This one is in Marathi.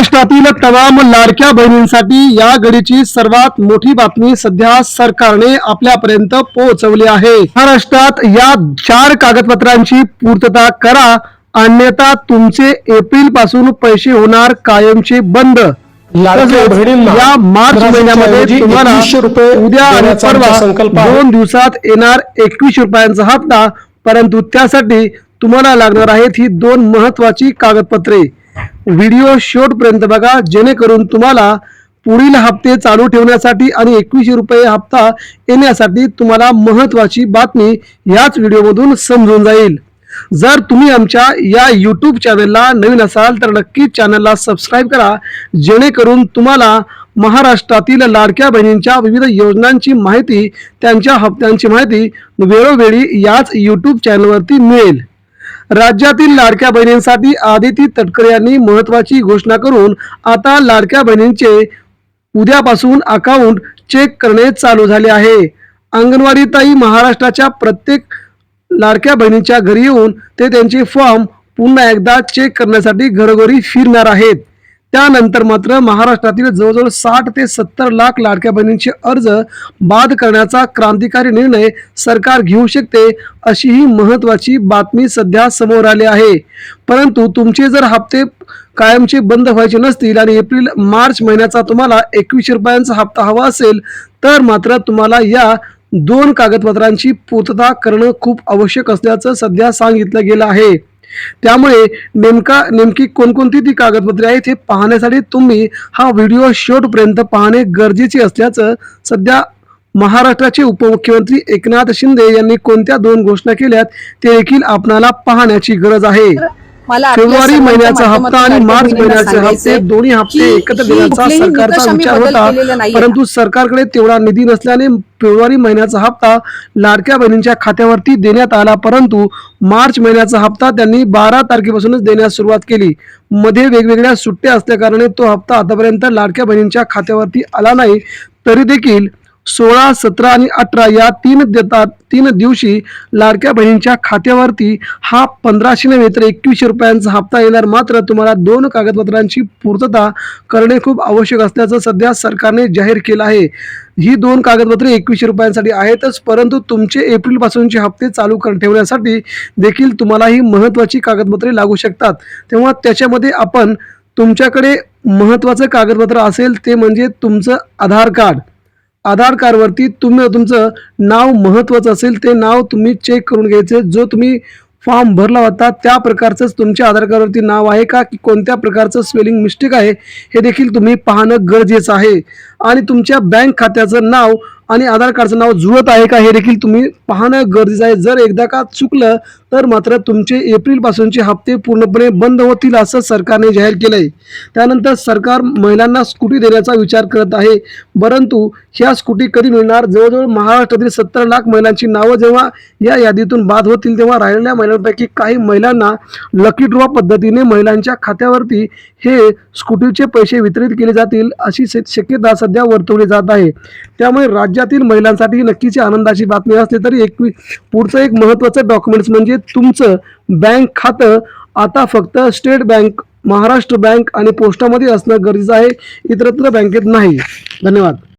महाराष्ट्रातील तमाम लाडक्या बहिणींसाठी या घडीची सर्वात मोठी बातमी सध्या सरकारने आपल्यापर्यंत पोहोचवली आहे। महाराष्ट्रात या 4 कागदपत्रांची पूर्तता करा, अन्यथा तुमचे एप्रिल पासून पैसे होणार कायमचे बंद। या मार्च महिन्यामध्ये तुम्हाला उद्या आणि परवा 2 दिवसात येणार 21 रुपयांचा हप्ता, परंतु त्यासाठी तुम्हाला लागणार आहेत ही 2 महत्वाची कागदपत्रे। व्हिडिओ शेवटपर्यंत बघा, जेणेकरून तुम्हाला पुढील हप्ते चालू ठेवण्यासाठी आणि 21 रुपये हप्ता येण्यासाठी तुम्हाला महत्वाची बातमी याच व्हिडिओमधून समजून जाईल। जर तुम्ही आमच्या या YouTube चॅनलला नवीन असाल तर नक्कीच चॅनलला सबस्क्राइब करा, जेणेकरून तुम्हाला महाराष्ट्रातील लाडक्या बहिणींच्या विविध योजनांची माहिती, त्यांच्या हप्त्यांची माहिती वेळोवेळी याच YouTube चॅनलवरती मिळेल। राज्यातील लाडक्या बहिणींसाठी आदिती तटकरे यांनी महत्वाची घोषणा करून आता लाडक्या बहिणींचे उद्यापासून अकाउंट चेक करणे चालू झाले आहे। अंगणवाडी ताई महाराष्ट्राच्या प्रत्येक लाडक्या बहिणींच्या घरी येऊन ते त्यांचे फॉर्म पुन्हा एकदा चेक करण्यासाठी घरोघरी फिरणार आहेत। त्यानंतर मात्र महाराष्ट्रातील जवळजवळ 60 ते 70 लाख लाडक्या बहिणींचे अर्ज बाद करण्याचा क्रांतिकारी निर्णय सरकार घेऊ शकते, अशी ही महत्वाची बातमी सध्या समोर आली आहे। परंतु तुमचे जर हप्ते कायमचे बंद व्हायचे नसतील आणि एप्रिल मार्च महिन्याचा तुम्हाला 21 रुपयांचा हप्ता हवा असेल तर मात्र तुम्हाला या 2 कागदपत्रांची पूर्तता करणं खूप आवश्यक असल्याचं सध्या सांगितलं गेलं आहे। त्यामुळे नेमकी कोणकोणती ती कागदपत्रे आहेत हे पाहण्यासाठी तुम्ही हा व्हिडिओ शेवटपर्यंत पाहणे गरजेचे असल्याचं सध्या महाराष्ट्राचे उपमुख्यमंत्री एकनाथ शिंदे यांनी कोणत्या 2 घोषणा केल्यात ते देखील आपणाला पाहण्याची गरज आहे। फेब्रुवारी महिन्याचा हप्ता आणि मार्च महिन्याचे हप्ते दोन्ही हप्ते एकत्र देण्याचा सरकारचा विचार होता, परंतु सरकारकडे तेवढा निधी नसल्याने फेब्रुवारी महिन्याचा हप्ता लाडक्या बहिणींच्या खात्यावरती देण्यात आला, परंतु मार्च महिन्याचा हप्ता त्यांनी 12 तारखेपासूनच देण्यास सुरुवात केली। मध्ये वेगवेगळ्या सुट्ट्या असल्या कारणाने तो हप्ता आतापर्यंत लाडक्या बहिणींच्या खात्यावरती आला नाही। तरी देखील 16, 17 आणि 18 या 3 दिवशी लाडक्या बहिणींच्या खात्यावरती हा 1500 नव्हे तर 21 रुपयांचा हप्ता येणार। मात्र तुम्हाला 2 कागदपत्रांची पूर्तता करणे खूप आवश्यक असल्याचं सध्या सरकारने जाहीर केलं आहे। ही 2 कागदपत्रे 21 रुपयांसाठी आहेतच, परंतु तुमचे एप्रिल पासूनचे हप्ते चालू ठेवण्यासाठी देखील तुम्हाला ही महत्वाची कागदपत्रे लागू शकतात। तेव्हा त्याच्यामध्ये आपण तुमच्याकडे महत्वाचं कागदपत्र असेल ते म्हणजे तुमचं आधार कार्ड। आधार कार्डवरती तुमचं नाव महत्वाचं असेल ते नाव तुम्ही चेक करून घ्यायचे। जो तुम्ही फॉर्म भरला होता त्या प्रकारचंच तुमच्या आधार कार्डवरती नाव आहे का, की कोणत्या प्रकारचं स्पेलिंग मिस्टेक आहे हे देखील तुम्ही पाहणं गरजेचं आहे। आणि तुमच्या बँक खात्याचं नाव आणि आधार कार्डचं नाव जुळत आहे का हे देखील तुम्ही पाहणं गरजेचं आहे। जर एकदा का चुकलं तर मात्र तुमचे एप्रिल पासूनचे हप्ते पूर्णपणे बंद होतील असं सरकारने जाहीर केलंय। त्यानंतर सरकार महिलांना स्कूटी देण्याचा विचार करत आहे, परंतु ह्या स्कूटी कधी मिळणार? जवळजवळ महाराष्ट्रातील 70 लाख महिलांची नावं जेव्हा या यादीतून बाद होतील तेव्हा राहिलेल्या महिलांपैकी काही महिलांना लकी ड्रॉ पद्धतीने महिलांच्या खात्यावरती हे स्कूटीचे पैसे वितरित केले जातील अशी शक्यता सध्या वर्तवली जात आहे। त्यामुळे राज्यातील महिलांसाठी नक्कीच आनंदाची बातमी असली तरी पुढचं एक महत्त्वाचं डॉक्युमेंट्स म्हणजे तुमचं बँक खातं आता फक्त स्टेट बँक, महाराष्ट्र बँक आणि पोस्टामध्ये असणं गरजेचं आहे, इतरत्र बँकेत नाही। धन्यवाद।